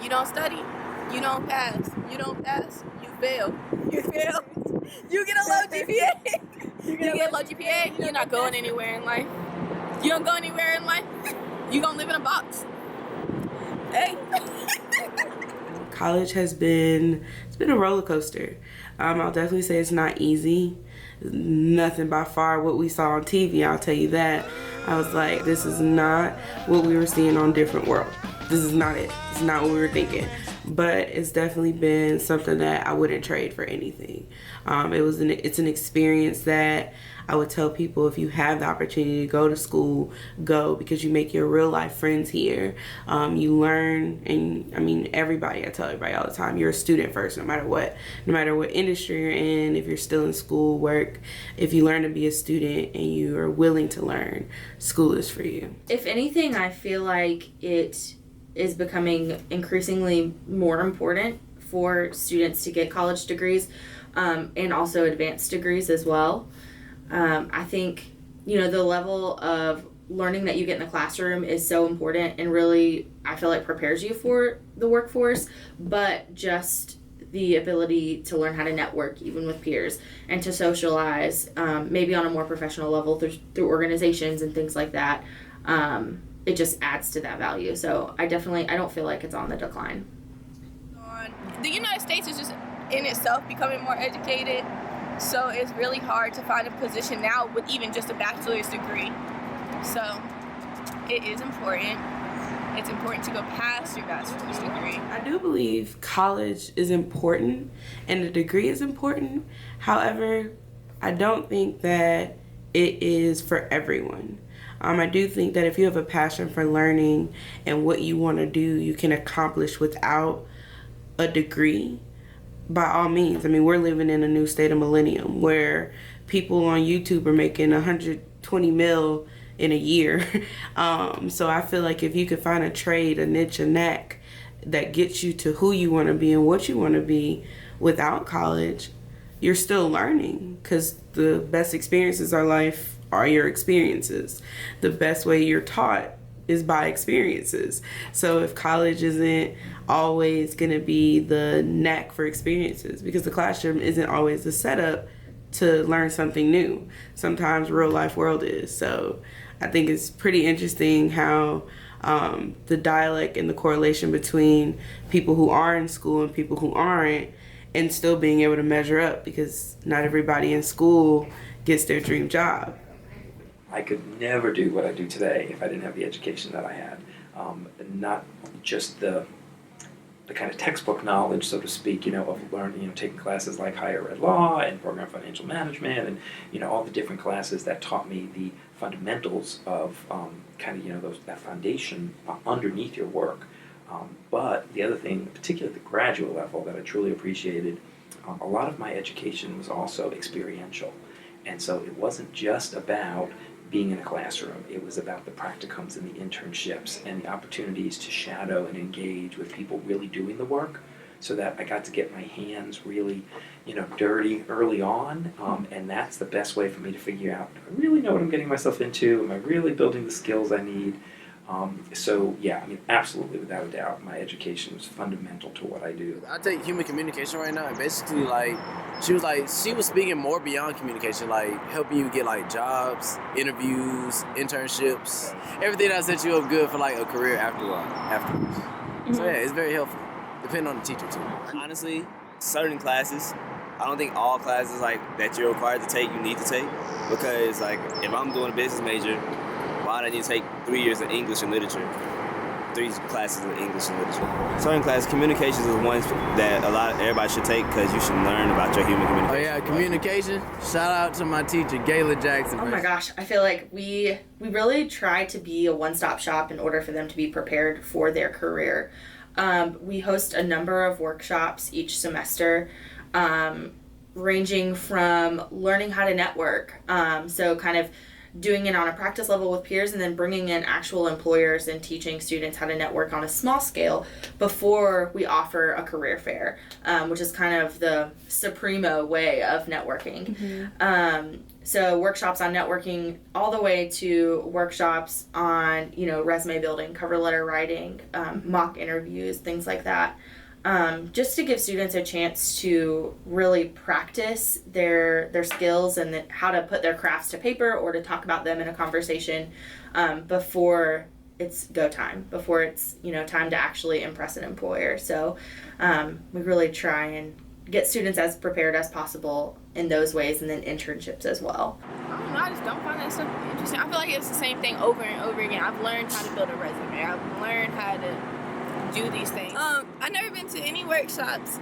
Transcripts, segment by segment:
You don't study, you don't pass. You don't pass, you fail. You fail, you get a low GPA. You get a low GPA, you're not going anywhere in life. You don't go anywhere in life, you gonna live in a box. Hey. College it's been a roller coaster. I'll definitely say it's not easy. Nothing by far what we saw on TV, I'll tell you that. I was like, this is not what we were seeing on Different World. This is not it. It's not what we were thinking. But it's definitely been something that I wouldn't trade for anything. It's an experience that I would tell people, if you have the opportunity to go to school, go, because you make your real life friends here. You learn, and I mean, I tell everybody all the time, you're a student first, no matter what industry you're in. If you're still in school, work, if you learn to be a student and you are willing to learn, school is for you. If anything, I feel like it is becoming increasingly more important for students to get college degrees, and also advanced degrees as well. I think, the level of learning that you get in the classroom is so important and really, I feel like, prepares you for the workforce, but just the ability to learn how to network even with peers and to socialize, maybe on a more professional level through organizations and things like that. It just adds to that value. So I don't feel like it's on the decline. The United States is just in itself becoming more educated, so it's really hard to find a position now with even just a bachelor's degree. So it is important. It's important to go past your bachelor's degree. I do believe college is important and the degree is important. However, I don't think that it is for everyone. I do think that if you have a passion for learning and what you want to do, you can accomplish without a degree. By all means. I mean, we're living in a new state of millennium where people on YouTube are making 120 mil in a year. So I feel like if you could find a trade, a niche, a knack that gets you to who you want to be and what you want to be without college, you're still learning, because the best experiences of life are your experiences. The best way you're taught is by experiences. So if college isn't always going to be the knack for experiences, because the classroom isn't always the setup to learn something new. Sometimes real life world is. So I think it's pretty interesting how the dialect and the correlation between people who are in school and people who aren't, and still being able to measure up, because not everybody in school gets their dream job. I could never do what I do today if I didn't have the education that I had. Not just the kind of textbook knowledge, so to speak, of learning, taking classes like higher ed law and program financial management, and all the different classes that taught me the fundamentals of that foundation underneath your work. But the other thing, particularly at the graduate level, that I truly appreciated, a lot of my education was also experiential. And so it wasn't just about being in a classroom. It was about the practicums and the internships and the opportunities to shadow and engage with people really doing the work, so that I got to get my hands really, dirty early on. And that's the best way for me to figure out, do I really know what I'm getting myself into? Am I really building the skills I need? Absolutely, without a doubt, my education was fundamental to what I do. I take human communication right now, and basically, she was speaking more beyond communication, helping you get jobs, interviews, internships, everything that sets you up good for a career afterwards. Mm-hmm. So yeah, it's very helpful, depending on the teacher too. Honestly, certain classes, I don't think all classes that you're required to take, you need to take, because if I'm doing a business major, why do I need to take 3 years of English and literature? 3 classes of English and literature. Certain classes, communications is one that everybody should take, because you should learn about your human communication. Oh yeah, communication. Shout out to my teacher, Gayla Jackson. Oh my gosh, I feel like we really try to be a one-stop shop in order for them to be prepared for their career. We host a number of workshops each semester, ranging from learning how to network, so kind of doing it on a practice level with peers, and then bringing in actual employers and teaching students how to network on a small scale before we offer a career fair, which is kind of the supremo way of networking. So workshops on networking, all the way to workshops on, resume building, cover letter writing, mock interviews, things like that. Just to give students a chance to really practice their skills and how to put their crafts to paper or to talk about them in a conversation before it's go time, before it's time to actually impress an employer. So we really try and get students as prepared as possible in those ways, and then internships as well. I don't know, I just don't find that stuff interesting. I feel like it's the same thing over and over again. I've learned how to build a resume. I've learned how to do these things. I've never been to any workshops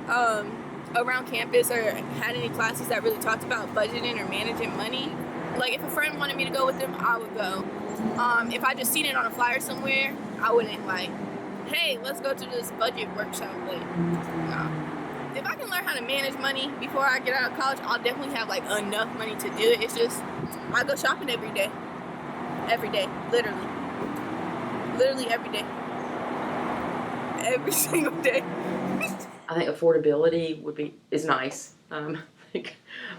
around campus or had any classes that really talked about budgeting or managing money. Like, if a friend wanted me to go with them, I would go. If I just seen it on a flyer somewhere, I wouldn't hey, let's go to this budget workshop. No. If I can learn how to manage money before I get out of college, I'll definitely have enough money to do it. It's just, I go shopping every day, literally every day. Every single day. I think affordability is nice. I think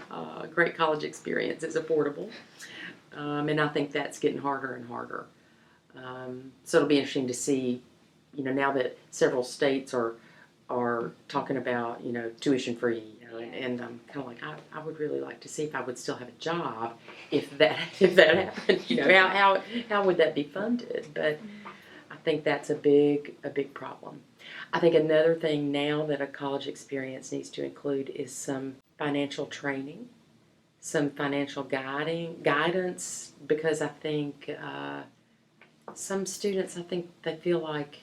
a great college experience is affordable, and I think that's getting harder and harder. So it'll be interesting to see, now that several states are talking about tuition free, and I'm kind of like, I would really like to see if I would still have a job if that happened. How would that be funded? But I think that's a big problem. I think another thing now that a college experience needs to include is some financial training, some financial guidance, because I think some students, they feel like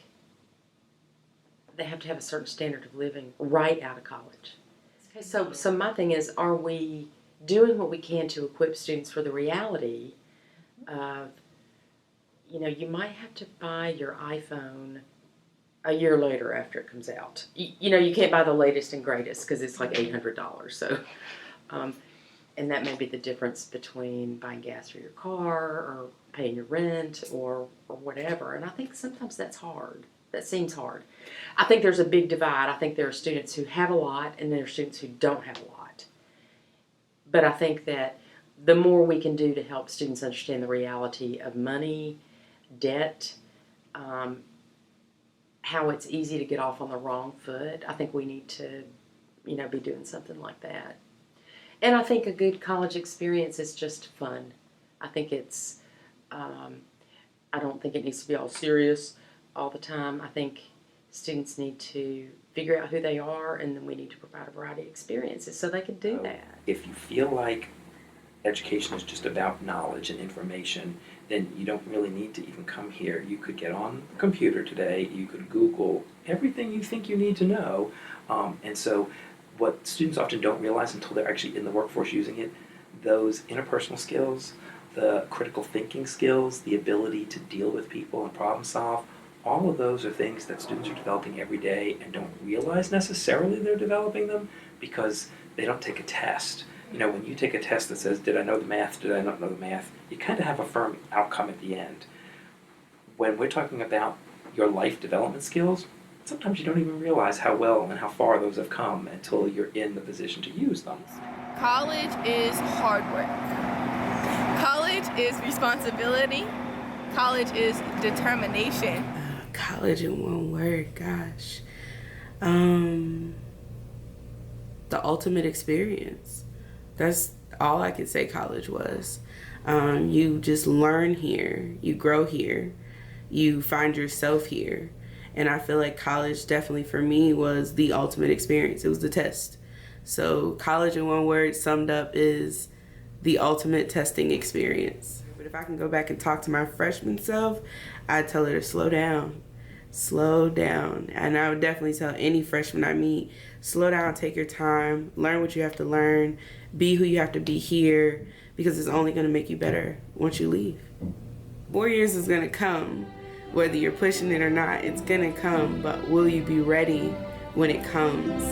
they have to have a certain standard of living right out of college. So my thing is, are we doing what we can to equip students for the reality of, you might have to buy your iPhone a year later after it comes out. You can't buy the latest and greatest because it's like $800. So, and that may be the difference between buying gas for your car or paying your rent or whatever. And I think sometimes that's hard. That seems hard. I think there's a big divide. I think there are students who have a lot and there are students who don't have a lot. But I think that the more we can do to help students understand the reality of money, debt, how it's easy to get off on the wrong foot, I think we need to, be doing something like that. And I think a good college experience is just fun. I think it's, I don't think it needs to be all serious all the time. I think students need to figure out who they are, and then we need to provide a variety of experiences so they can do that. If you feel like education is just about knowledge and information, then you don't really need to even come here. You could get on a computer today, you could Google everything you think you need to know, and so what students often don't realize until they're actually in the workforce using it, those interpersonal skills, the critical thinking skills, the ability to deal with people and problem solve, all of those are things that students are developing every day and don't realize necessarily they're developing them because they don't take a test. When you take a test that says, did I know the math, did I not know the math, you kind of have a firm outcome at the end. When we're talking about your life development skills, sometimes you don't even realize how well and how far those have come until you're in the position to use them. College is hard work. College is responsibility. College is determination. College in one word, gosh. The ultimate experience. That's all I could say college was. You just learn here, you grow here, you find yourself here. And I feel like college definitely for me was the ultimate experience. It was the test. So college in one word summed up is the ultimate testing experience. But if I can go back and talk to my freshman self, I'd tell her to slow down. Slow down. And I would definitely tell any freshman I meet, slow down, take your time, learn what you have to learn, be who you have to be here, because it's only going to make you better once you leave. 4 years is going to come, whether you're pushing it or not, it's going to come, but will you be ready when it comes?